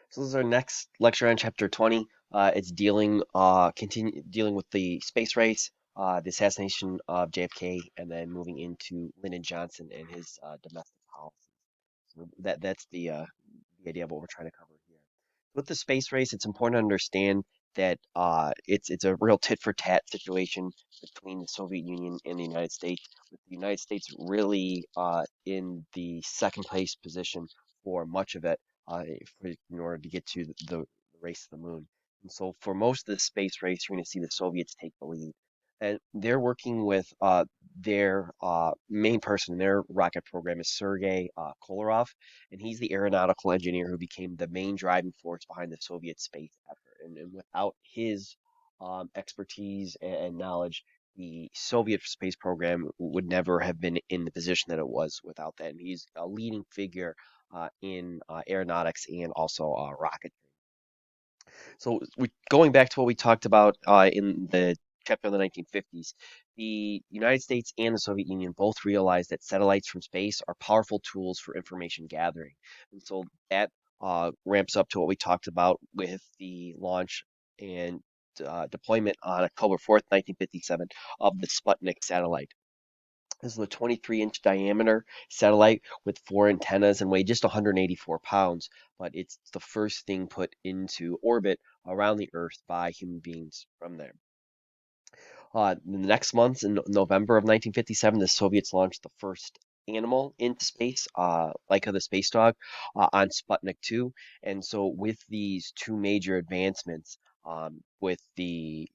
So this is our next lecture on chapter 20. It's dealing with the space race, the assassination of JFK, and then moving into Lyndon Johnson and his domestic policy. So that's the idea of what we're trying to cover here. With the space race, it's important to understand that it's a real tit for tat situation between the Soviet Union and the United States, with the United States really in the second place position for much of it in order to get to the race to the moon. And so for most of the space race, you're going to see the Soviets take the lead. And they're working with their main person in their rocket program is Sergei Kolarov, and he's the aeronautical engineer who became the main driving force behind the Soviet space effort. And without his expertise and knowledge, the Soviet space program would never have been in the position that it was without that. And he's a leading figure in aeronautics and also rocketry. So going back to what we talked about in the chapter of the 1950s, the United States and the Soviet Union both realized that satellites from space are powerful tools for information gathering. And so that ramps up to what we talked about with the launch and deployment on October 4th, 1957, of the Sputnik satellite. This is a 23-inch diameter satellite with four antennas and weighed just 184 pounds, but it's the first thing put into orbit around the Earth by human beings from there. The next month, in November of 1957, the Soviets launched the first animal into space, Laika the space dog, on Sputnik 2. And so, with these two major advancements, with the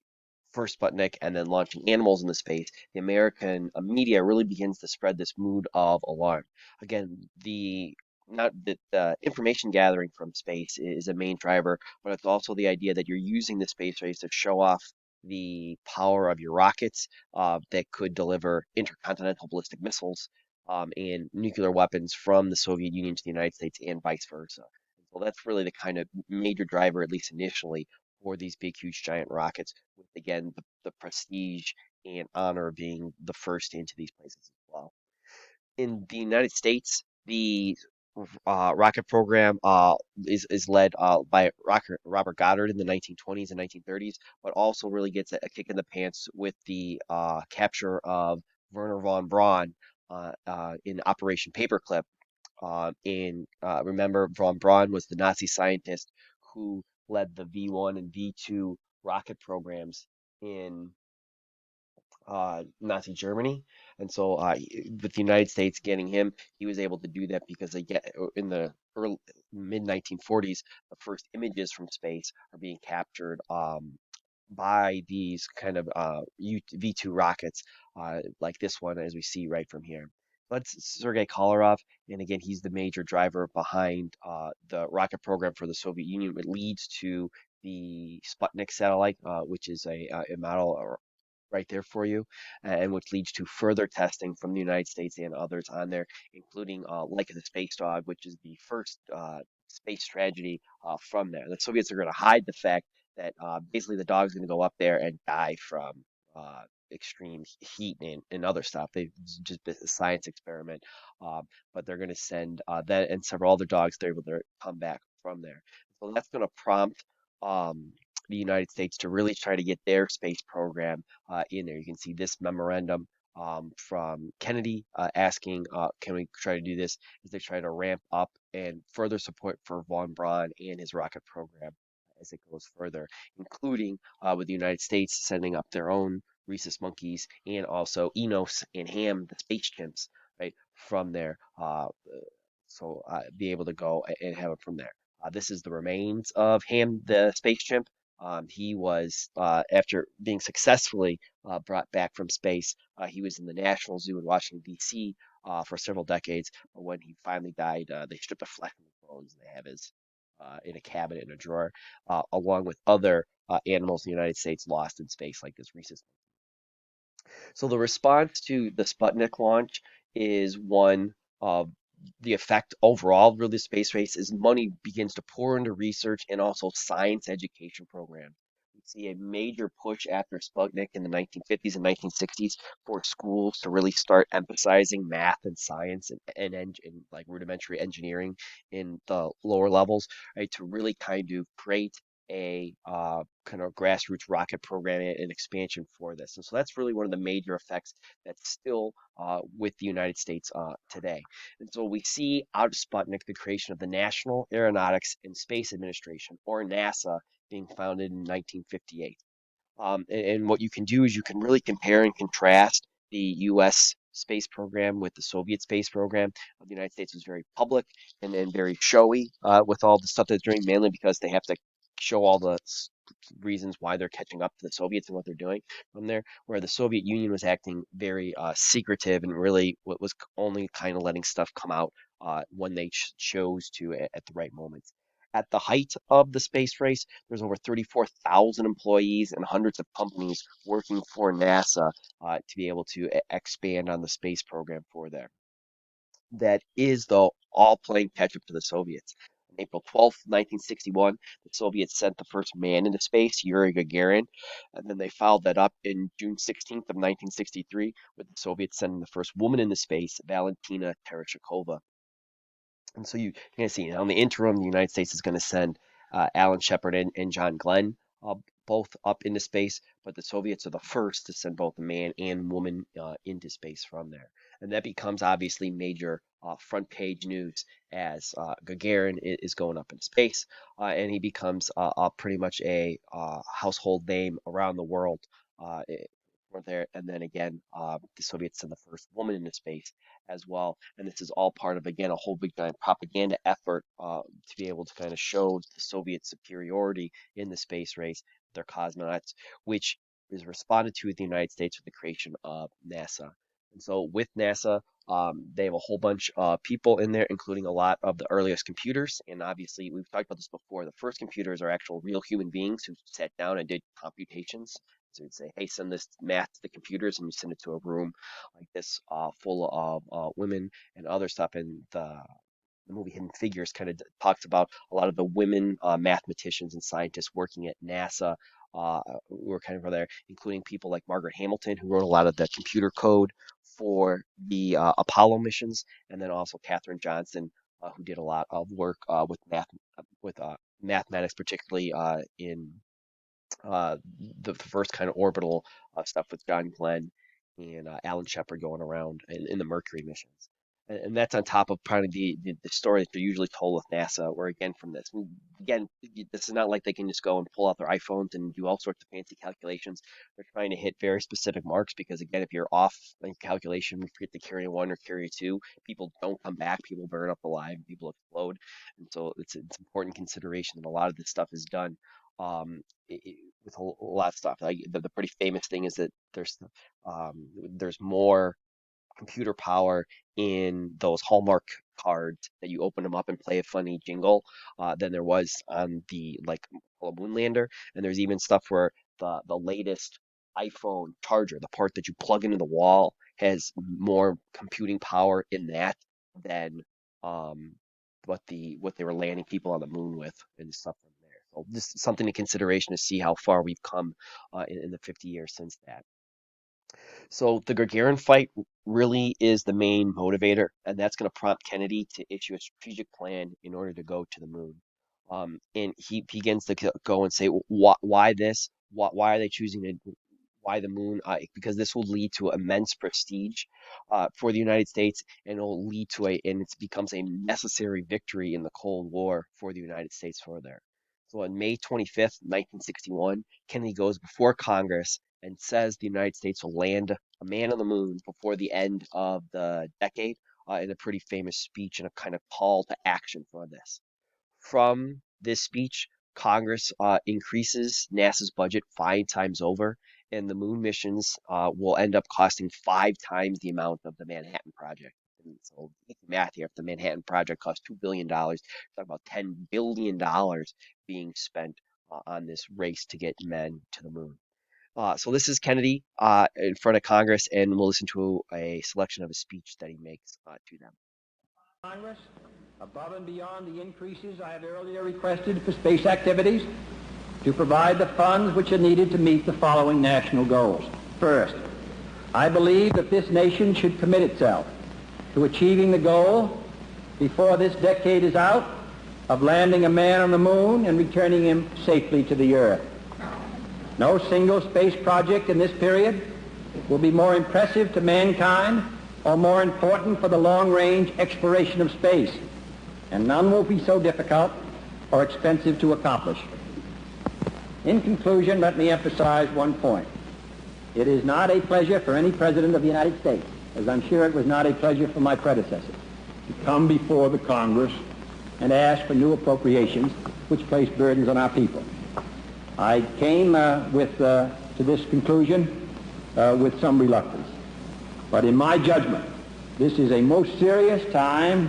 first Sputnik and then launching animals into space, the American media really begins to spread this mood of alarm. Again, the not that the information gathering from space is a main driver, but it's also the idea that you're using the space race to show off the power of your rockets that could deliver intercontinental ballistic missiles and nuclear weapons from the Soviet Union to the United States and vice versa. So that's really the kind of major driver, at least initially, for these big, huge, giant rockets, with again the prestige and honor of being the first into these places as well. In the United States, the rocket program is led by Robert Goddard in the 1920s and 1930s, but also really gets a kick in the pants with the capture of Werner von Braun in Operation Paperclip. Remember, von Braun was the Nazi scientist who led the V1 and V2 rocket programs in Nazi Germany. And so, with the United States getting him, he was able to do that because they get in the early mid 1940s, the first images from space are being captured by these kind of V2 rockets, like this one, as we see right from here. That's Sergei Kolarov, and again, he's the major driver behind the rocket program for the Soviet Union, which leads to the Sputnik satellite, which is a model right there for you, and which leads to further testing from the United States and others on there, including Laika the Space Dog, which is the first space tragedy from there. The Soviets are going to hide the fact that basically the dog's going to go up there and die from extreme heat and other stuff. They just a science experiment, but they're going to send that and several other dogs. They're able to come back from there. So that's going to prompt the United States to really try to get their space program in there. You can see this memorandum from Kennedy asking, can we try to do this as they try to ramp up and further support for von Braun and his rocket program as it goes further, including with the United States sending up their own rhesus monkeys and also Enos and Ham, the space chimps, right, from there. Be able to go and have it from there. This is the remains of Ham, the space chimp. He was, after being successfully brought back from space, he was in the National Zoo in Washington, D.C. For several decades. But when he finally died, they stripped the flesh from his bones. They have his in a cabinet in a drawer, along with other animals in the United States lost in space, like this rhesus. So the response to the Sputnik launch is one of the effect overall of the space race is money begins to pour into research and also science education programs. see a major push after Sputnik in the 1950s and 1960s for schools to really start emphasizing math and science and like rudimentary engineering in the lower levels, right? To really kind of create a kind of grassroots rocket program and expansion for this. And so that's really one of the major effects that's still with the United States today. And so we see out of Sputnik the creation of the National Aeronautics and Space Administration, or NASA, being founded in 1958. And what you can do is you can really compare and contrast the U.S. space program with the Soviet space program. The United States was very public and very showy with all the stuff they're doing, mainly because they have to show all the reasons why they're catching up to the Soviets and what they're doing from there, where the Soviet Union was acting very secretive and really was only kind of letting stuff come out when they chose to at the right moments. At the height of the space race, there's over 34,000 employees and hundreds of companies working for NASA to be able to expand on the space program for them. That is, though, all playing catch up to the Soviets. On April 12th, 1961, the Soviets sent the first man into space, Yuri Gagarin, and then they followed that up in June 16th of 1963 with the Soviets sending the first woman into space, Valentina Tereshkova. And so you can see on the interim, the United States is going to send Alan Shepard and John Glenn both up into space, but the Soviets are the first to send both man and woman into space from there. And that becomes obviously major front page news as Gagarin is going up into space, and he becomes pretty much a household name around the world. There, and then again, the Soviets send the first woman into space as well. And this is all part of, again, a whole big giant propaganda effort to be able to kind of show the Soviet superiority in the space race, their cosmonauts, which is responded to with the United States with the creation of NASA. And so with NASA, they have a whole bunch of people in there, including a lot of the earliest computers. And obviously, we've talked about this before. The first computers are actual real human beings who sat down and did computations. So you'd say, hey, send this math to the computers, and you send it to a room like this full of women and other stuff. And the movie Hidden Figures kind of talks about a lot of the women mathematicians and scientists working at NASA who were kind of there, including people like Margaret Hamilton, who wrote a lot of the computer code for the Apollo missions, and then also Katherine Johnson, who did a lot of work with mathematics, particularly in uh, the first kind of orbital stuff with John Glenn and Alan Shepard going around in the Mercury missions. And that's on top of probably the story that they're usually told with NASA, where again, from this, again, this is not like they can just go and pull out their iPhones and do all sorts of fancy calculations. They're trying to hit very specific marks because, again, if you're off in calculation, we forget to carry one or carry two, people don't come back, people burn up alive, people explode. And so it's important consideration that a lot of this stuff is done um, with a lot of stuff. Like the pretty famous thing is that there's more computer power in those Hallmark cards that you open them up and play a funny jingle than there was on the like Apollo moon lander. And there's even stuff where the latest iPhone charger, the part that you plug into the wall, has more computing power in that than um, what they were landing people on the moon with and stuff from there. So just something to consideration to see how far we've come in the 50 years since that. So the Gagarin fight really is the main motivator, and that's going to prompt Kennedy to issue a strategic plan in order to go to the moon. And he begins to go and say, why this? Why are they choosing to? Why the moon? Because this will lead to immense prestige for the United States, and it'll lead to and it becomes a necessary victory in the Cold War for the United States for there. So on May 25th, 1961, Kennedy goes before Congress and says the United States will land a man on the moon before the end of the decade in a pretty famous speech and a kind of call to action for this. From this speech, Congress increases NASA's budget 5 times over, and the moon missions will end up costing 5 times the amount of the Manhattan Project. And so, easy math here. If the Manhattan Project cost $2 billion, talk about $10 billion being spent on this race to get men to the moon. So this is Kennedy in front of Congress, and we'll listen to a selection of a speech that he makes to them. Congress, above and beyond the increases I had earlier requested for space activities, to provide the funds which are needed to meet the following national goals. First, I believe that this nation should commit itself to achieving the goal before this decade is out of landing a man on the moon and returning him safely to the earth. No single space project in this period will be more impressive to mankind or more important for the long-range exploration of space, and none will be so difficult or expensive to accomplish. In conclusion, let me emphasize one point. It is not a pleasure for any president of the United States, as I'm sure it was not a pleasure for my predecessor, to come before the Congress and ask for new appropriations which place burdens on our people. I came to this conclusion with some reluctance. But in my judgment, this is a most serious time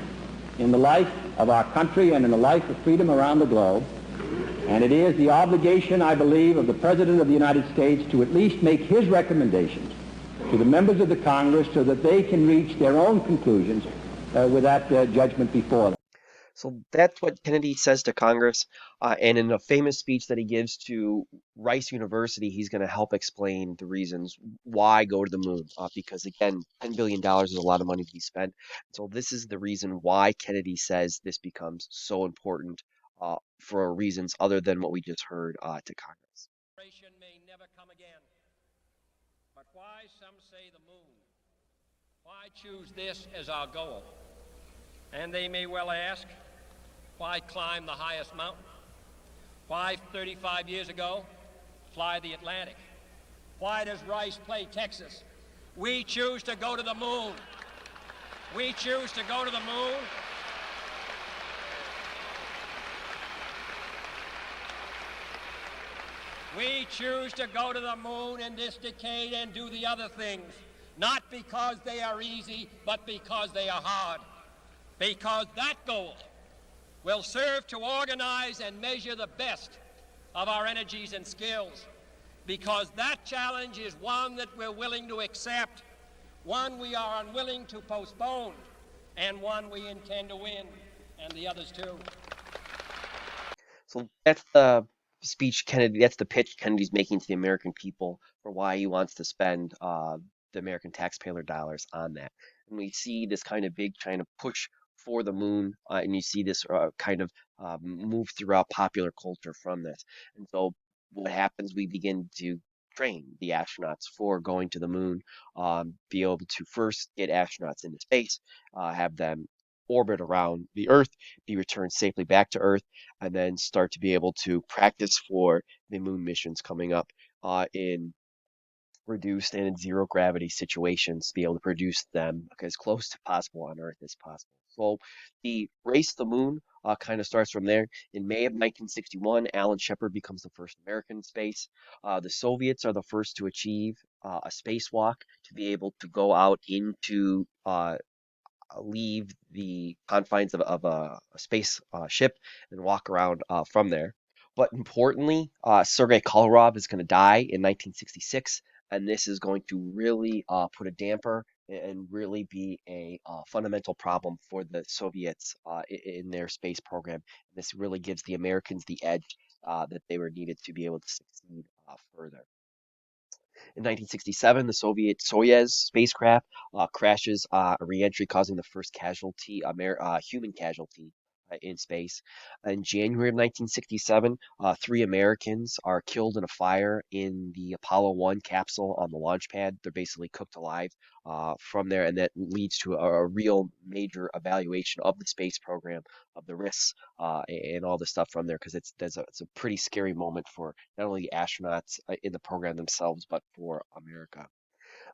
in the life of our country and in the life of freedom around the globe. And it is the obligation, I believe, of the President of the United States to at least make his recommendations to the members of the Congress so that they can reach their own conclusions with that judgment before them. So that's what Kennedy says to Congress. And in a famous speech that he gives to Rice University, he's going to help explain the reasons why go to the moon. Because again, $10 billion is a lot of money to be spent. So this is the reason why Kennedy says this becomes so important for reasons other than what we just heard to Congress. May never come again. But why, some say, the moon? Why choose this as our goal? And they may well ask, why climb the highest mountain? Why, 35 years ago, fly the Atlantic? Why does Rice play Texas? We choose to go to the moon. We choose to go to the moon. We choose to go to the moon in this decade and do the other things, not because they are easy, but because they are hard. Because that goal will serve to organize and measure the best of our energies and skills. Because that challenge is one that we're willing to accept, one we are unwilling to postpone, and one we intend to win, and the others too. So that's the speech Kennedy, that's the pitch Kennedy's making to the American people for why he wants to spend the American taxpayer dollars on that. And we see this kind of big kind of push for the moon, and you see this kind of move throughout popular culture from this. And so what happens, we begin to train the astronauts for going to the moon, be able to first get astronauts into space, have them orbit around the Earth, be returned safely back to Earth, and then start to be able to practice for the moon missions coming up in reduced and in zero gravity situations, to be able to produce them as close to possible on Earth as possible. So the race to the moon kind of starts from there. In May of 1961, Alan Shepard becomes the first American in space. The Soviets are the first to achieve a spacewalk to be able to go out into leave the confines of a space ship and walk around from there. But importantly, Sergei Kolarov is going to die in 1966, and this is going to really put a damper and really be a fundamental problem for the Soviets in their space program. This really gives the Americans the edge that they were needed to be able to succeed further. In 1967, the Soviet Soyuz spacecraft crashes a reentry, causing the first casualty, human casualty in space. In January of 1967, 3 Americans are killed in a fire in the Apollo 1 capsule on the launch pad. They're basically cooked alive from there, and that leads to a real major evaluation of the space program, of the risks, and all the stuff from there, because it's a pretty scary moment for not only the astronauts in the program themselves, but for America.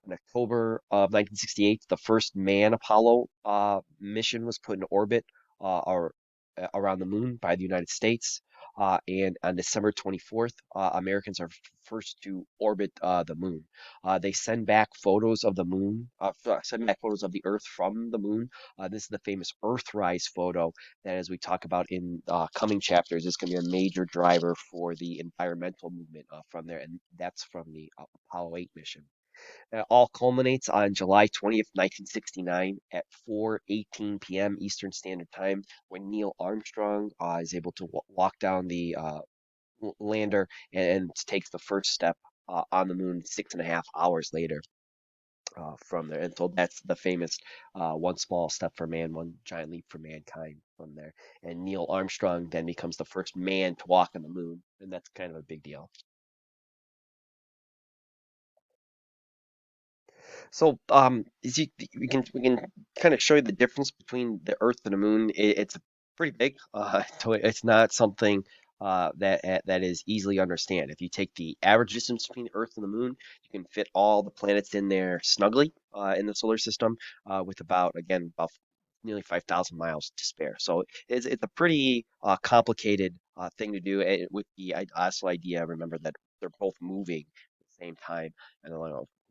In October of 1968, the first manned Apollo mission was put in orbit around the moon by the United States. And on December 24th, Americans are first to orbit the moon. They send back photos of the moon, send back photos of the Earth from the moon. This is the famous Earthrise photo that, as we talk about in coming chapters, is going to be a major driver for the environmental movement from there. And that's from the Apollo 8 mission. It all culminates on July 20th, 1969 at 4:18 p.m. Eastern Standard Time when Neil Armstrong is able to walk down the lander and takes the first step on the moon 6.5 hours later from there. And so that's the famous one small step for man, one giant leap for mankind from there. And Neil Armstrong then becomes the first man to walk on the moon, and that's kind of a big deal. So, is you, we can kind of show you the difference between the Earth and the Moon. It's pretty big. So it's not something that is easily understand. If you take the average distance between the Earth and the Moon, you can fit all the planets in there snugly in the solar system with about nearly 5,000 miles to spare. So it's a pretty complicated thing to do. With the also idea, remember that they're both moving at the same time, and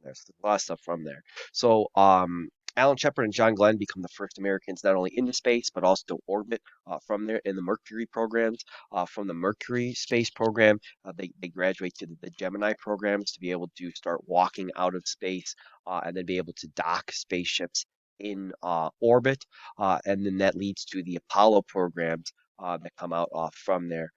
there's a lot of stuff from there. So, Alan Shepard and John Glenn become the first Americans not only into space but also to orbit from there in the Mercury programs. From the Mercury space program, they graduate to the Gemini programs to be able to start walking out of space and then be able to dock spaceships in orbit. And then that leads to the Apollo programs that come out from there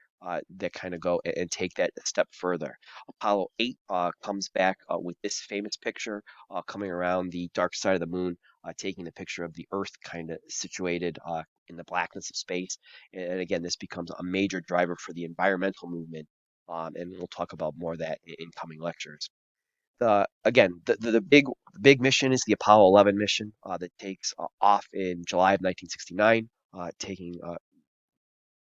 that kind of go and take that a step further. Apollo 8 comes back with this famous picture coming around the dark side of the moon, taking the picture of the Earth kind of situated in the blackness of space. And again, this becomes a major driver for the environmental movement. And we'll talk about more of that in coming lectures. The big mission is the Apollo 11 mission that takes off in July of 1969, taking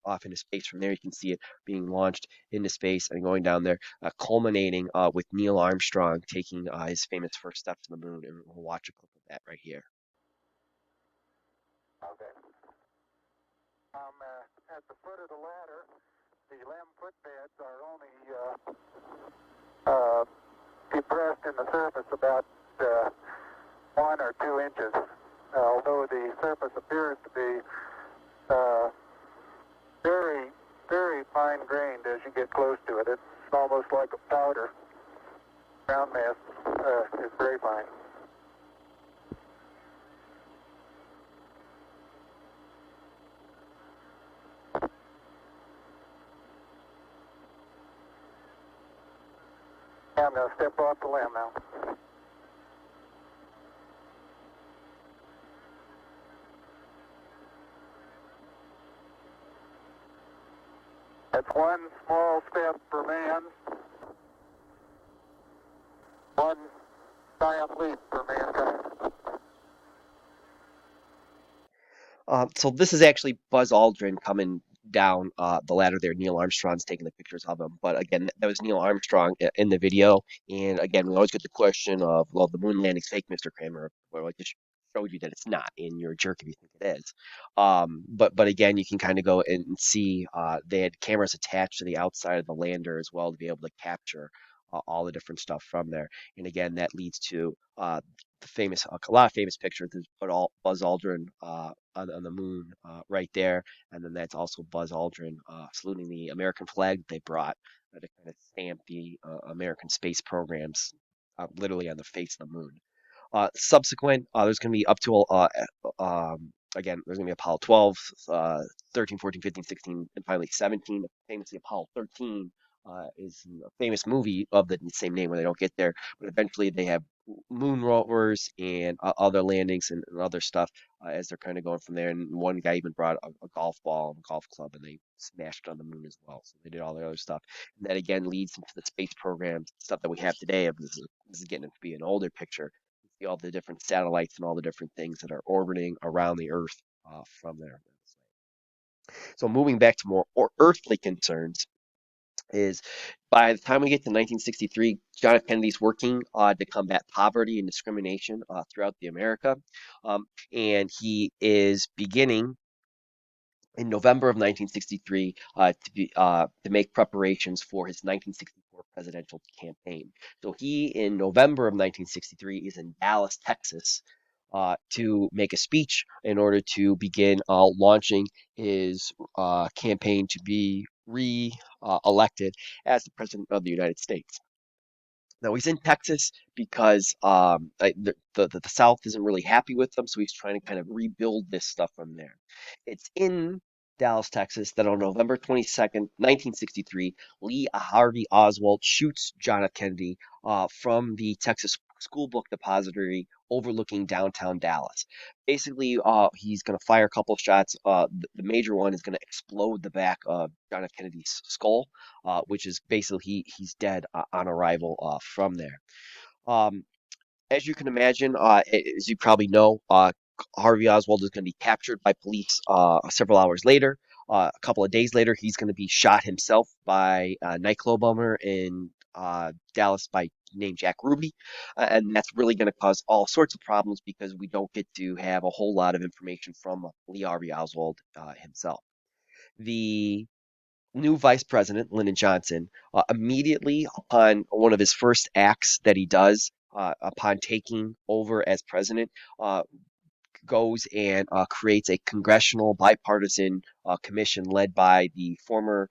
off into space. From there, you can see it being launched into space and going down there, culminating with Neil Armstrong taking his famous first steps on the moon. And we'll watch a clip of that right here. Okay. At the foot of the ladder, the LEM footbeds are only depressed in the surface about 1 or 2 inches, although the surface appears to be very, very fine-grained as you get close to it. It's almost like a powder. Ground mass is very fine. I'm going to step off the LEM now. That's one small step for man, one giant leap for mankind. So this is actually Buzz Aldrin coming down the ladder there. Neil Armstrong's taking the pictures of him. But again, that was Neil Armstrong in the video. And again, we always get the question of, well, the moon landing's fake, Mr. Kramer. Well, I just showed you that it's not, and you're a jerk if you think it is. But again, you can kind of go and see they had cameras attached to the outside of the lander as well to be able to capture all the different stuff from there. And again, that leads to a lot of famous pictures. There's Buzz Aldrin on the moon right there, and then that's also Buzz Aldrin saluting the American flag that they brought to kind of stamp the American space programs literally on the face of the moon. Subsequent, there's going to be up to again, there's going to be Apollo 12, 13, 14, 15, 16, and finally 17. Famously, Apollo 13 is a famous movie of the same name where they don't get there, but eventually they have moon rovers and other landings and other stuff as they're kind of going from there. And one guy even brought a golf ball and a golf club, and they smashed it on the moon as well. So they did all the other stuff, and that again leads into the space programs, stuff that we have today. This is getting to be an older picture. You see all the different satellites and all the different things that are orbiting around the Earth from there. So moving back to more earthly concerns is by the time we get to 1963, John F. Kennedy's working to combat poverty and discrimination throughout the America, and he is beginning in November of 1963 to make preparations for his 1964 presidential campaign. So he, in November of 1963, is in Dallas, Texas, to make a speech in order to begin launching his campaign to be re-elected as the president of the United States. Now he's in Texas because the South isn't really happy with him, so he's trying to kind of rebuild this stuff from there. It's in Dallas, Texas, that on November 22nd, 1963, Lee Harvey Oswald shoots John F. Kennedy from the Texas School Book Depository overlooking downtown Dallas. Basically, he's going to fire a couple of shots. The major one is going to explode the back of John F. Kennedy's skull, which is basically he's dead on arrival from there. Um, as you can imagine, as you probably know, Harvey Oswald is going to be captured by police several hours later. A couple of days later, he's going to be shot himself by a nightclub owner in Dallas by named Jack Ruby, and that's really going to cause all sorts of problems because we don't get to have a whole lot of information from Lee Harvey Oswald himself. The new vice president, Lyndon Johnson, immediately upon one of his first acts that he does upon taking over as president, uh, goes and creates a congressional bipartisan commission led by the former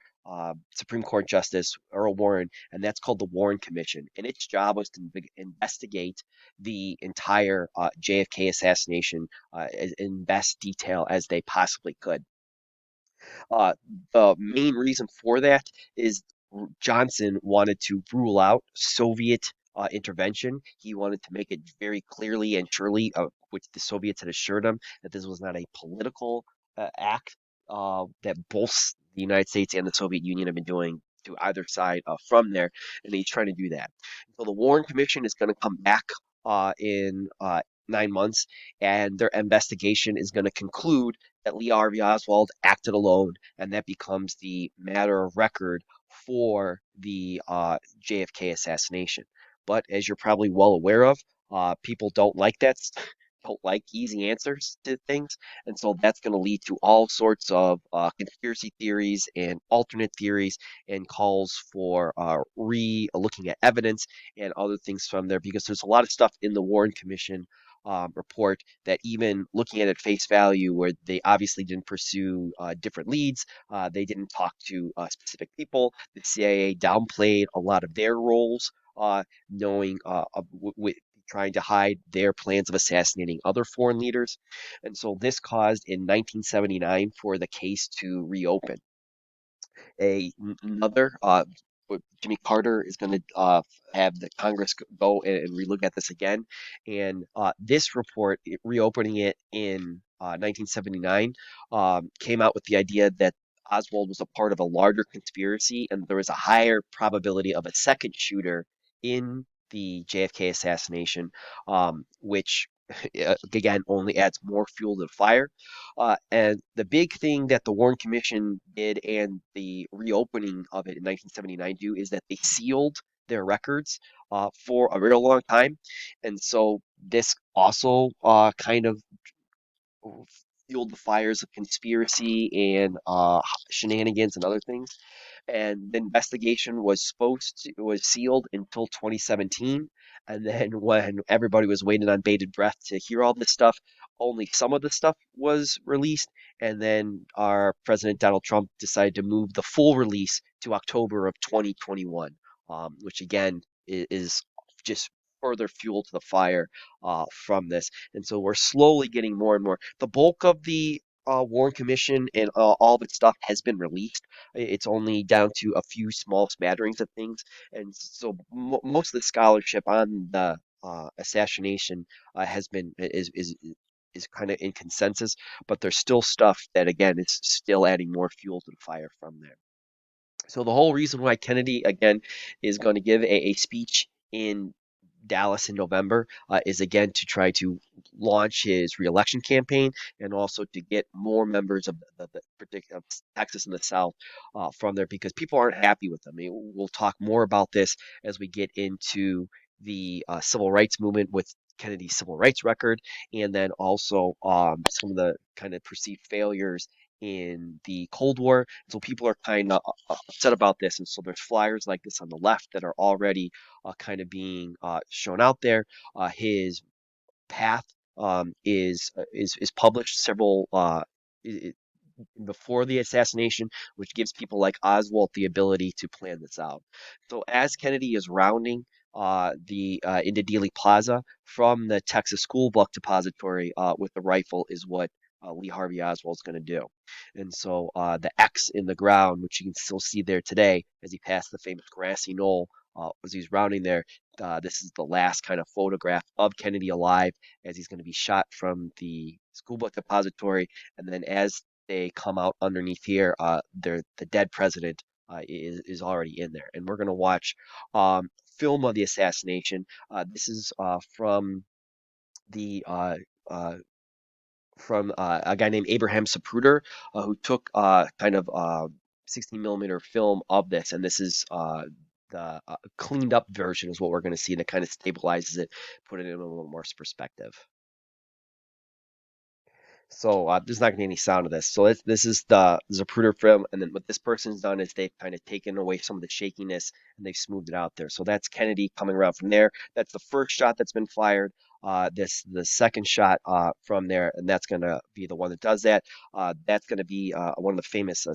Supreme Court Justice Earl Warren, and that's called the Warren Commission. And its job was to investigate the entire JFK assassination in best detail as they possibly could. Uh, the main reason for that is Johnson wanted to rule out Soviet intervention. He wanted to make it very clearly and surely, which the Soviets had assured him, that this was not a political act that both the United States and the Soviet Union have been doing to either side from there, and he's trying to do that. So the Warren Commission is going to come back in 9 months, and their investigation is going to conclude that Lee Harvey Oswald acted alone, and that becomes the matter of record for the JFK assassination. But as you're probably well aware of, people don't like that, don't like easy answers to things, and so that's going to lead to all sorts of conspiracy theories and alternate theories and calls for re-looking at evidence and other things from there because there's a lot of stuff in the Warren Commission report that even looking at it face value, where they obviously didn't pursue different leads, they didn't talk to specific people. The CIA downplayed a lot of their roles, knowing trying to hide their plans of assassinating other foreign leaders. And so this caused in 1979 for the case to reopen. Another Jimmy Carter is going to have the Congress go and relook at this again, and this report, reopening it in 1979, came out with the idea that Oswald was a part of a larger conspiracy, and there was a higher probability of a second shooter in the JFK assassination, which again only adds more fuel to the fire. And the big thing that the Warren Commission did and the reopening of it in 1979 do is that they sealed their records for a real long time. And so this also kind of fueled the fires of conspiracy and shenanigans and other things. And the investigation was sealed until 2017. And then when everybody was waiting on bated breath to hear all this stuff, only some of the stuff was released. And then our President Donald Trump decided to move the full release to October of 2021, which again is just further fuel to the fire from this. And so we're slowly getting more and more. The bulk of the Warren Commission and all of its stuff has been released. It's only down to a few small smatterings of things, and so most of the scholarship on the assassination has been is kind of in consensus, but there's still stuff that again is still adding more fuel to the fire from there. So the whole reason why Kennedy again is going to give a speech in Dallas in November is again to try to launch his reelection campaign and also to get more members of of Texas and the South from there because people aren't happy with them. I mean, we'll talk more about this as we get into the civil rights movement with Kennedy's civil rights record, and then also some of the kind of perceived failures in the Cold War. So people are kind of upset about this, and so there's flyers like this on the left that are already kind of being shown out there. His path is published several before the assassination, which gives people like Oswald the ability to plan this out. So as Kennedy is rounding the into Dealey Plaza from the Texas School Book Depository with the rifle is what Lee Harvey Oswald's going to do. And so the X in the ground, which you can still see there today as he passed the famous grassy knoll as he's rounding there, this is the last kind of photograph of Kennedy alive as he's going to be shot from the school book depository. And then as they come out underneath here, the dead president is already in there. And we're going to watch film of the assassination. This is the uh, from a guy named Abraham Zapruder, who took kind of 16 millimeter film of this, and this is the cleaned up version is what we're going to see that kind of stabilizes it, put it in a little more perspective. So there's not going to be any sound of this. So this is the Zapruder film, and then what this person's done is they've kind of taken away some of the shakiness and they've smoothed it out there. So that's Kennedy coming around from there. That's the first shot that's been fired. This the second shot from there, and that's going to be the one that does that. That's going to be one of the famous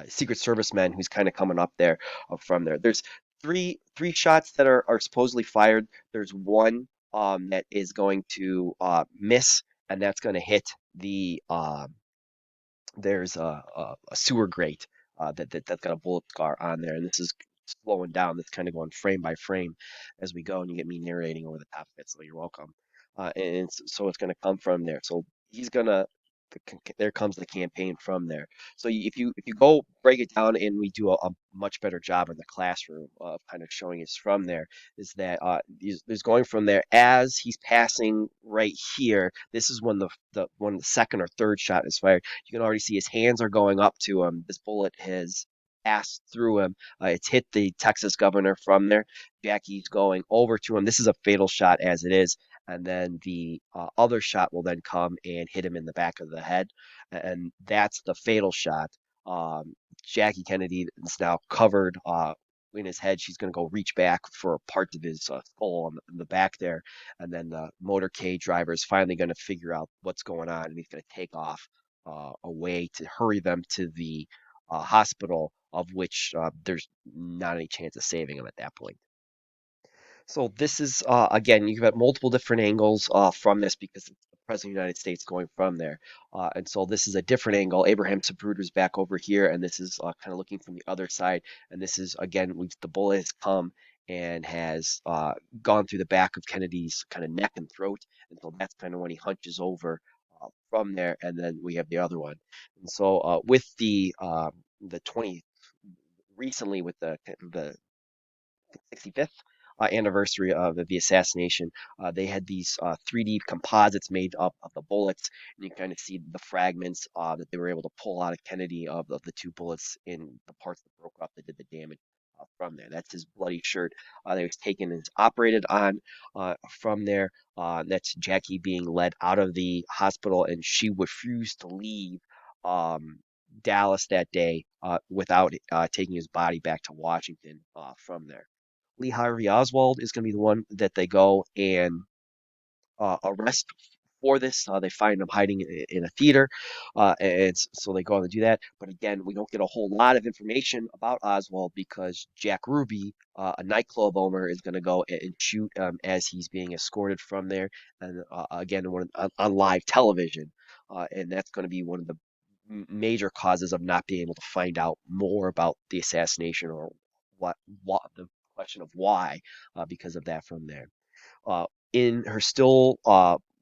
Secret Service men who's kind of coming up there from there. There's three shots that are supposedly fired. There's one that is going to miss, and that's going to hit the there's a sewer grate that's got a bullet scar on there, and this is slowing down. That's kind of going frame by frame as we go, and you get me narrating over the top of it. So you're welcome. So it's going to come from there. So he's gonna there comes the campaign from there. So if you go break it down, and we do a much better job in the classroom of kind of showing us from there, is that there's going from there as he's passing right here. This is when the second or third shot is fired. You can already see his hands are going up to him. This bullet has passed through him. It's hit the Texas governor from there. Jackie's going over to him. This is a fatal shot as it is, and then the other shot will then come and hit him in the back of the head, and that's the fatal shot. Jackie Kennedy is now covered in his head. She's going to go reach back for parts of his skull in the back there, and then the motorcade driver is finally going to figure out what's going on, and he's going to take off away to hurry them to the hospital, of which there's not any chance of saving him at that point. So this is again, you have multiple different angles from this because it's the President of the United States going from there, and so this is a different angle. Abraham Zapruder's back over here, and this is kind of looking from the other side. And this is again, the bullet has come and has gone through the back of Kennedy's kind of neck and throat, and so that's kind of when he hunches over from there, and then we have the other one. And so with the 20 recently with the 65th anniversary of the assassination, they had these 3D composites made up of the bullets, and you kind of see the fragments that they were able to pull out of Kennedy of the two bullets in the parts that broke off that did the damage from there. That's his bloody shirt that was taken and operated on from there. That's Jackie being led out of the hospital, and she refused to leave Dallas that day without taking his body back to Washington from there. Lee Harvey Oswald is going to be the one that they go and arrest for this. They find him hiding in a theater, and so they go on to do that. But again, we don't get a whole lot of information about Oswald because Jack Ruby, a nightclub owner, is going to go and shoot as he's being escorted from there, and again on live television, and that's going to be one of the major causes of not being able to find out more about the assassination or what the question of why because of that from there. In her still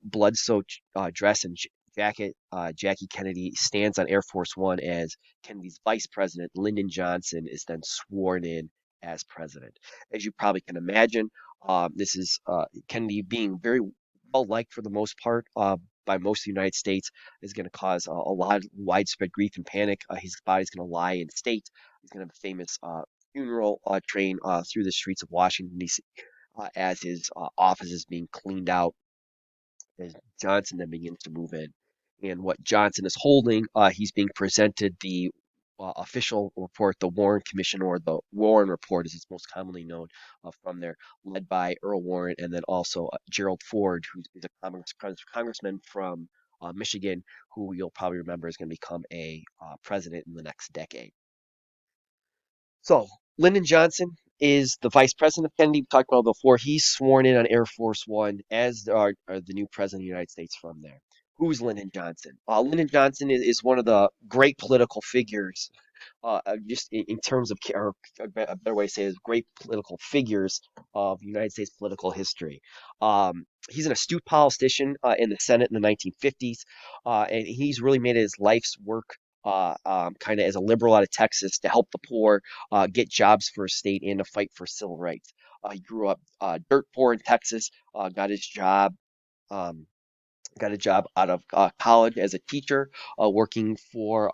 blood-soaked dress and jacket, Jackie Kennedy stands on Air Force One as Kennedy's vice president, Lyndon Johnson, is then sworn in as president. As you probably can imagine, this is Kennedy being very well liked for the most part by most of the United States is going to cause a lot of widespread grief and panic. His body's going to lie in state. He's going to have a famous funeral train through the streets of Washington, D.C. As his office is being cleaned out, as Johnson then begins to move in. And what Johnson is holding, he's being presented the official report, the Warren Commission, or the Warren Report, as it's most commonly known from there, led by Earl Warren, and then also Gerald Ford, who is a congressman from Michigan, who you'll probably remember is going to become a president in the next decade. So Lyndon Johnson is the vice president of Kennedy. We talked about before. He's sworn in on Air Force One as the new president of the United States from there. Who's Lyndon Johnson? Lyndon Johnson is one of the great political figures, just in terms of, or a better way to say it is great political figures of United States political history. He's an astute politician in the Senate in the 1950s, and he's really made it his life's work. Kind of as a liberal out of Texas to help the poor, get jobs for his state, and to fight for civil rights. He grew up dirt poor in Texas, got his job um, got a job out of college as a teacher, working for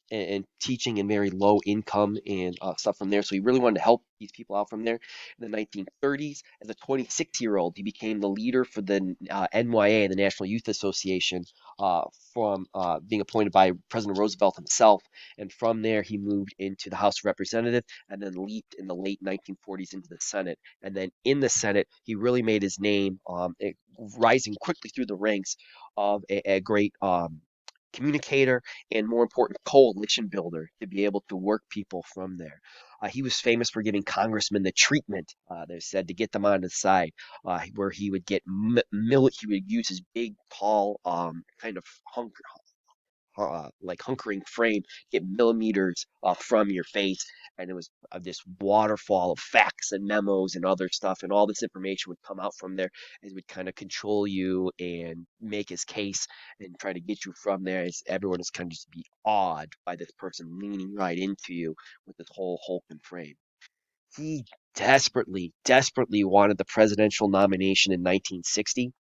and teaching in very low income and stuff from there. So he really wanted to help these people out from there. In the 1930s, as a 26-year-old, he became the leader for the NYA, the National Youth Association, uh, from being appointed by President Roosevelt himself. And from there, he moved into the House of Representatives and then leaped in the late 1940s into the Senate. And then in the Senate, he really made his name, rising quickly through the ranks of a great communicator and, more important, coalition builder to be able to work people from there. He was famous for giving congressmen the treatment, they said, to get them on his side, where he would get he would use his big, tall, kind of like hunkering frame, get millimeters from your face, and it was this waterfall of facts and memos and other stuff, and all this information would come out from there, and would kind of control you and make his case and try to get you from there. As everyone is kind of just be awed by this person leaning right into you with this whole hulking frame. He desperately wanted the presidential nomination in 1960,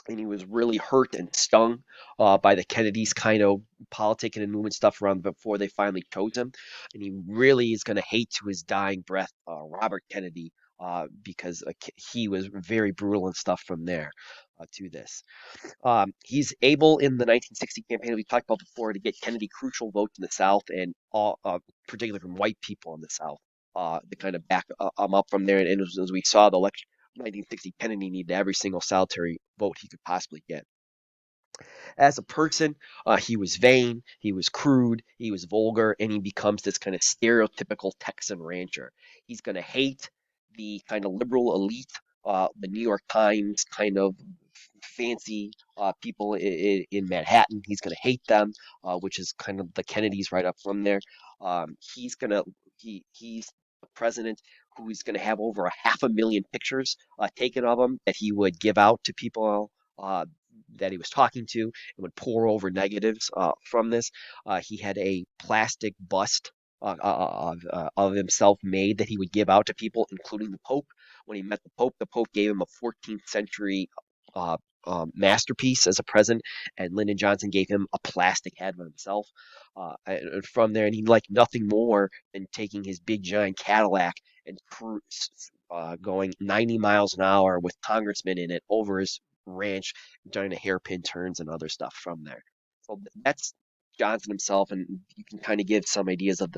and he was really hurt and stung by the Kennedys kind of politicking and moving stuff around before they finally chose him. And he really is going to hate to his dying breath Robert Kennedy, because he was very brutal and stuff from there to this. He's able in the 1960 campaign we talked about before to get Kennedy crucial votes in the South, and particularly from white people in the South, to kind of back him up from there. And as we saw, the election 1960, Kennedy needed every single solitary vote he could possibly get. As a person, he was vain, he was crude, he was vulgar, and he becomes this kind of stereotypical Texan rancher. He's going to hate the kind of liberal elite, the New York Times kind of fancy people in Manhattan. He's going to hate them, which is kind of the Kennedys right up from there. He's going to he's the president who's going to have over 500,000 pictures taken of him that he would give out to people that he was talking to, and would pour over negatives from this. He had a plastic bust of himself made that he would give out to people, including the Pope. When he met the Pope gave him a 14th century uh, masterpiece as a present, and Lyndon Johnson gave him a plastic head of himself. And from there, and he liked nothing more than taking his big giant Cadillac and going 90 miles an hour with congressmen in it over his ranch, doing the hairpin turns and other stuff from there. So that's Johnson himself, and you can kind of give some ideas of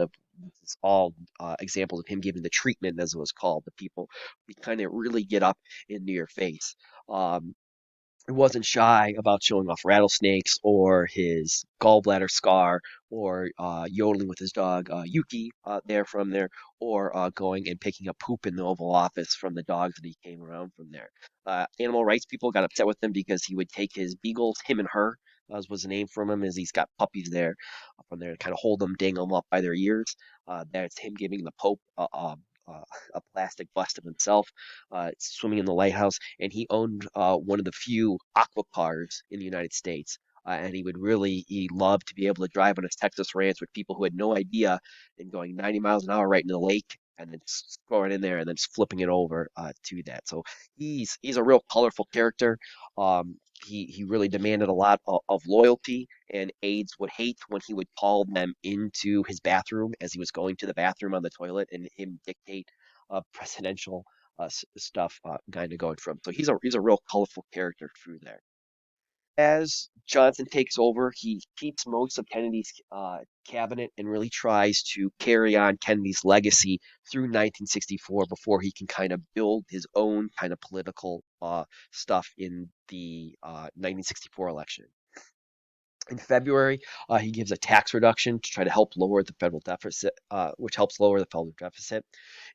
it's all examples of him giving the treatment, as it was called, the people. We kind of really get up into your face. Um, he wasn't shy about showing off rattlesnakes or his gallbladder scar, or yodeling with his dog Yuki there from there, or going and picking up poop in the Oval Office from the dogs that he came around from there. Animal rights people got upset with him because he would take his beagles, him and her, as was the name from him, as he's got puppies there from there, to kind of hold them, dangle them up by their ears. That's him giving the Pope a plastic bust of himself, swimming in the lighthouse, and he owned one of the few aqua cars in the United States. And he loved to be able to drive on his Texas ranch with people who had no idea, and going 90 miles an hour right into the lake, and then going in there and then just flipping it over to that. So he's a real colorful character. He really demanded a lot of loyalty, and aides would hate when he would call them into his bathroom as he was going to the bathroom on the toilet, and him dictate presidential stuff kind of going from. So he's a real colorful character through there. As Johnson takes over, he keeps most of Kennedy's cabinet and really tries to carry on Kennedy's legacy through 1964 before he can kind of build his own kind of political stuff in the 1964 election. In February, he gives a tax reduction to try to help lower the federal deficit, which helps lower the federal deficit.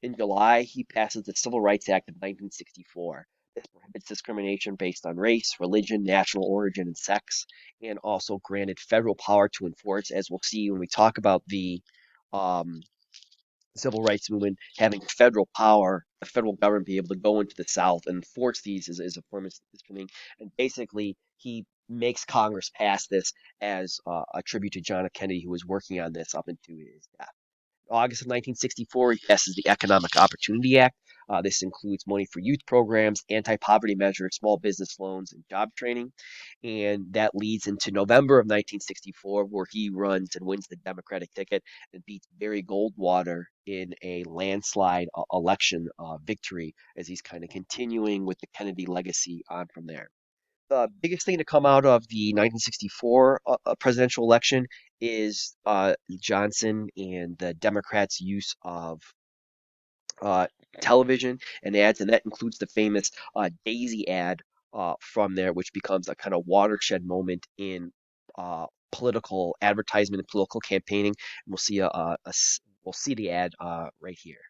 In July, he passes the Civil Rights Act of 1964 This prohibits discrimination based on race, religion, national origin, and sex, and also granted federal power to enforce, as we'll see when we talk about the um, civil rights movement, having federal power, the federal government be able to go into the South and enforce these is a form of discrimination. And basically, he makes Congress pass this as a tribute to John F. Kennedy, who was working on this up into his death. August of 1964, he passes the Economic Opportunity Act. This includes money for youth programs, anti-poverty measures, small business loans, and job training. And that leads into November of 1964, where he runs and wins the Democratic ticket and beats Barry Goldwater in a landslide election victory as he's kind of continuing with the Kennedy legacy on from there. The biggest thing to come out of the 1964 presidential election is Johnson and the Democrats' use of uh, television and ads, and that includes the famous Daisy ad from there, which becomes a kind of watershed moment in political advertisement and political campaigning. And we'll see we'll see the ad right here.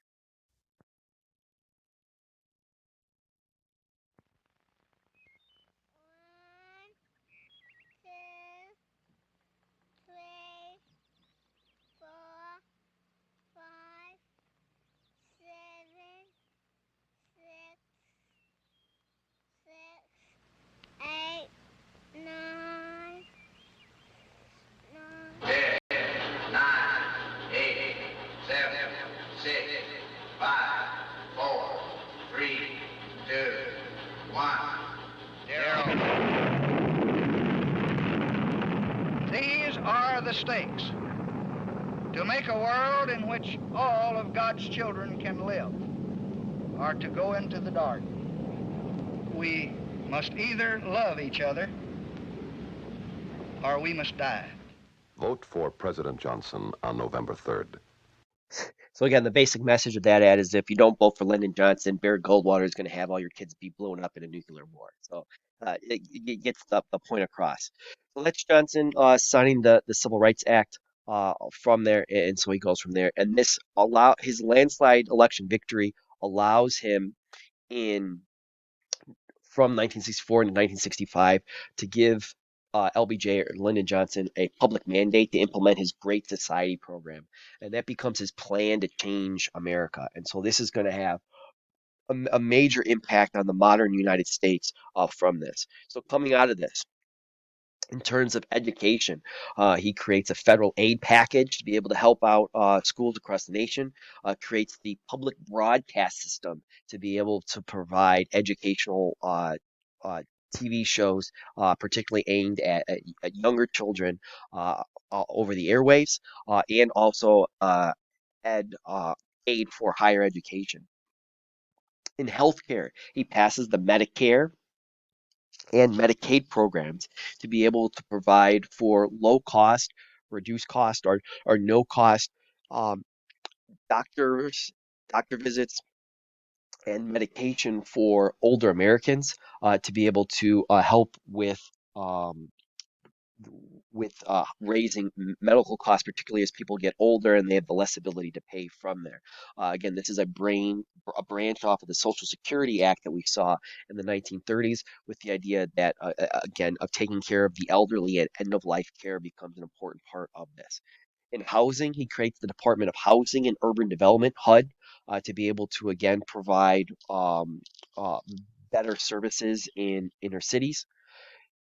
These are the stakes to make a world in which all of God's children can live, or to go into the dark. We must either love each other or we must die. Vote for President Johnson on November 3rd. So again, the basic message of that ad is if you don't vote for Lyndon Johnson, Barry Goldwater is going to have all your kids be blown up in a nuclear war. So it gets the point across. So that's Johnson signing the Civil Rights Act from there, and so he goes from there. And this allow his landslide election victory allows him in from 1964 to 1965 to give LBJ or Lyndon Johnson a public mandate to implement his Great Society program. And that becomes his plan to change America. And so this is going to have a major impact on the modern United States from this. So coming out of this, in terms of education, he creates a federal aid package to be able to help out schools across the nation, creates the public broadcast system to be able to provide educational uh, TV shows, particularly aimed at younger children over the airwaves, and also ed, aid for higher education. In healthcare, he passes the Medicare and Medicaid programs to be able to provide for low cost, reduced cost, or no cost um, doctors, doctor visits, and medication for older Americans to be able to help um, with raising medical costs, particularly as people get older and they have the less ability to pay from there. Again, this is a branch off of the Social Security Act that we saw in the 1930s, with the idea that again of taking care of the elderly and end of life care becomes an important part of this. In housing, he creates the Department of Housing and Urban Development (HUD) to be able to again provide uh, better services in inner cities.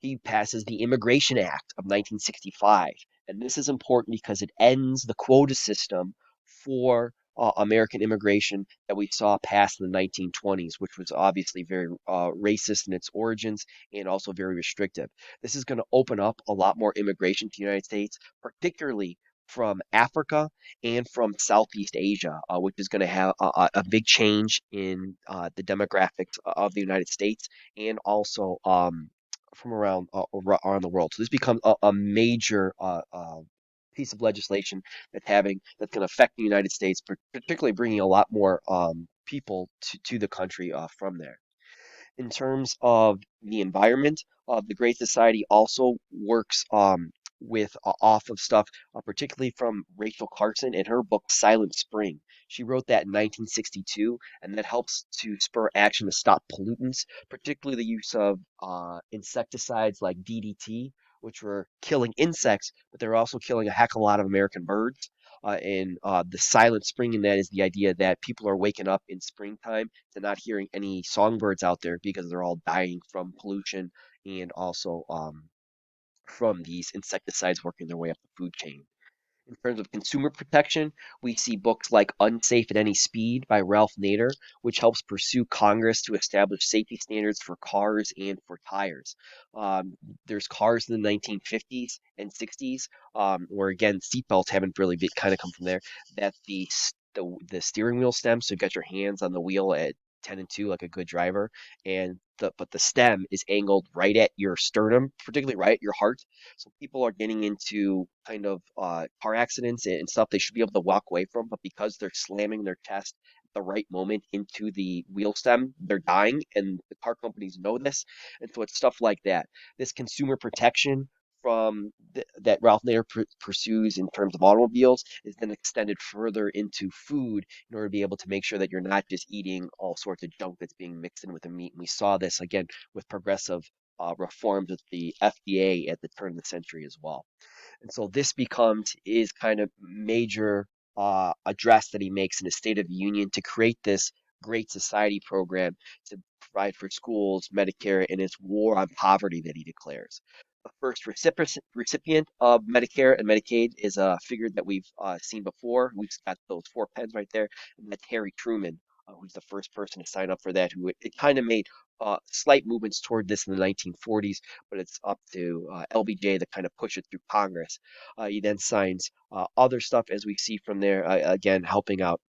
He passes the Immigration Act of 1965. And this is important because it ends the quota system for American immigration that we saw pass in the 1920s, which was obviously very racist in its origins and also very restrictive. This is going to open up a lot more immigration to the United States, particularly from Africa and from Southeast Asia, which is going to have a big change in the demographics of the United States and also from around the world. So this becomes a major piece of legislation that's going to affect the United States, particularly bringing a lot more people to the country from there. In terms of the environment, the Great Society also works with off of stuff, particularly from Rachel Carson in her book Silent Spring. She wrote that in 1962, and that helps to spur action to stop pollutants, particularly the use of insecticides like DDT, which were killing insects, but they're also killing a heck of a lot of American birds. And the silent spring in that is the idea that people are waking up in springtime to not hearing any songbirds out there because they're all dying from pollution and also from these insecticides working their way up the food chain. In terms of consumer protection, we see books like Unsafe at Any Speed by Ralph Nader, which helps pursue Congress to establish safety standards for cars and for tires. Um, there's cars in the 1950s and 60s, where again, seatbelts haven't really kind of come from there, that the steering wheel stem, so you've got your hands on the wheel at 10 and 2 like a good driver, and but the stem is angled right at your sternum, particularly right at your heart, so people are getting into kind of car accidents and stuff they should be able to walk away from, but because they're slamming their chest at the right moment into the wheel stem, they're dying, and the car companies know this. And so it's stuff like that. This consumer protection that Ralph Nader pursues in terms of automobiles is then extended further into food in order to be able to make sure that you're not just eating all sorts of junk that's being mixed in with the meat. And we saw this again with progressive reforms with the FDA at the turn of the century as well. And so this becomes his kind of major address that he makes in his State of the Union to create this Great Society program to provide for schools, Medicare, and his war on poverty that he declares. The first recipient of Medicare and Medicaid is a figure that we've seen before. We've got those four pens right there, and that's Harry Truman, who's the first person to sign up for that. Who it kind of made slight movements toward this in the 1940s, but it's up to LBJ to kind of push it through Congress. He then signs other stuff, as we see from there, again, helping out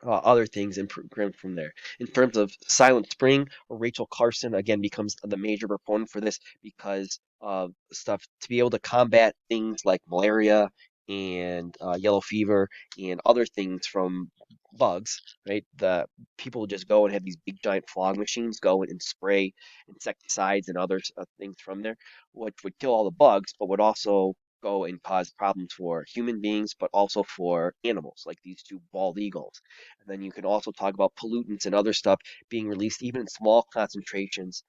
other things and programs from there. In terms of Silent Spring, Rachel Carson again becomes the major proponent for this because of stuff to be able to combat things like malaria and yellow fever and other things from bugs, right? The people just go and have these big giant fog machines go and spray insecticides and other things from there, which would kill all the bugs, but would also go and cause problems for human beings, but also for animals, like these two bald eagles. And then you can also talk about pollutants and other stuff being released even in small concentrations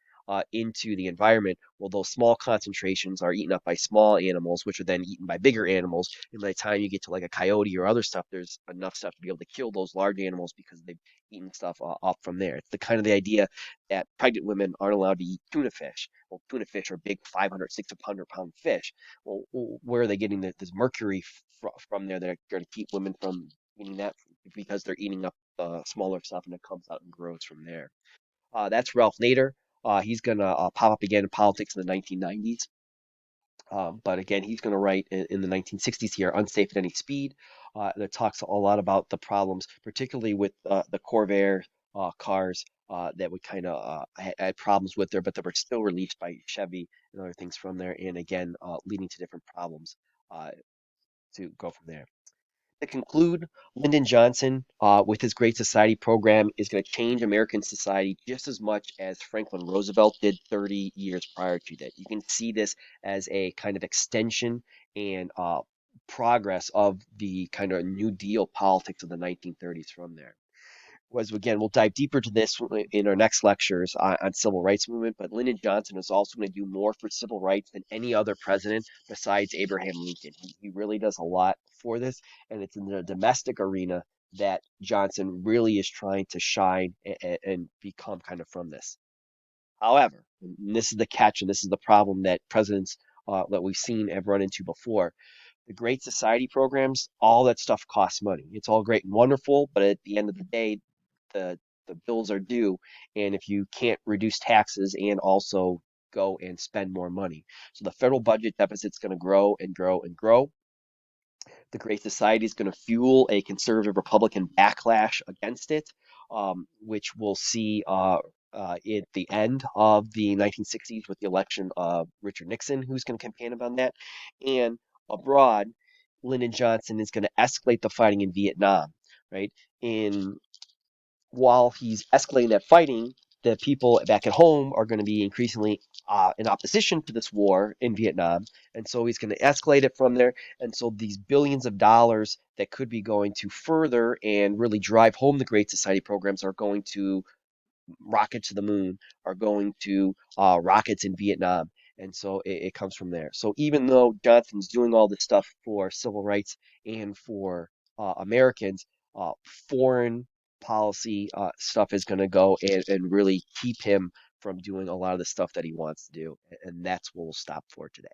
into the environment. Well, those small concentrations are eaten up by small animals, which are then eaten by bigger animals. And by the time you get to like a coyote or other stuff, there's enough stuff to be able to kill those large animals because they've eaten stuff off from there. It's the kind of the idea that pregnant women aren't allowed to eat tuna fish. Well, tuna fish are big 500, 600-pound fish. Well, where are they getting this mercury from there that are going to keep women from eating that? Because they're eating up smaller stuff and it comes out and grows from there. That's Ralph Nader. He's going to pop up again in politics in the 1990s. But again, he's going to write in the 1960s here, Unsafe at Any Speed, that talks a lot about the problems, particularly with the Corvair cars that would kind of had problems with there, but that were still released by Chevy and other things from there, and again, leading to different problems uh, to go from there. To conclude, Lyndon Johnson, with his Great Society program, is going to change American society just as much as Franklin Roosevelt did 30 years prior to that. You can see this as a kind of extension and progress of the kind of New Deal politics of the 1930s from there. Was again, we'll dive deeper into this in our next lectures on civil rights movement. But Lyndon Johnson is also going to do more for civil rights than any other president besides Abraham Lincoln. He really does a lot for this, and it's in the domestic arena that Johnson really is trying to shine and become kind of from this. However, and this is the catch, and this is the problem that presidents that we've seen have run into before. The Great Society programs, all that stuff costs money. It's all great and wonderful, but at the end of the day, the the bills are due, and if you can't reduce taxes and also go and spend more money, so the federal budget deficit's going to grow and grow and grow. The Great Society is going to fuel a conservative Republican backlash against it, which we'll see at the end of the 1960s with the election of Richard Nixon, who's going to campaign about that. And abroad, Lyndon Johnson is going to escalate the fighting in Vietnam, right? And while he's escalating that fighting, the people back at home are going to be increasingly in opposition to this war in Vietnam, and so he's going to escalate it from there. And so these billions of dollars that could be going to further and really drive home the Great Society programs are going to rocket to the moon, are going to rockets in Vietnam. And so it comes from there. So even though Johnson's doing all this stuff for civil rights and for Americans, foreign policy stuff is going to go and really keep him from doing a lot of the stuff that he wants to do. And that's what we'll stop for today.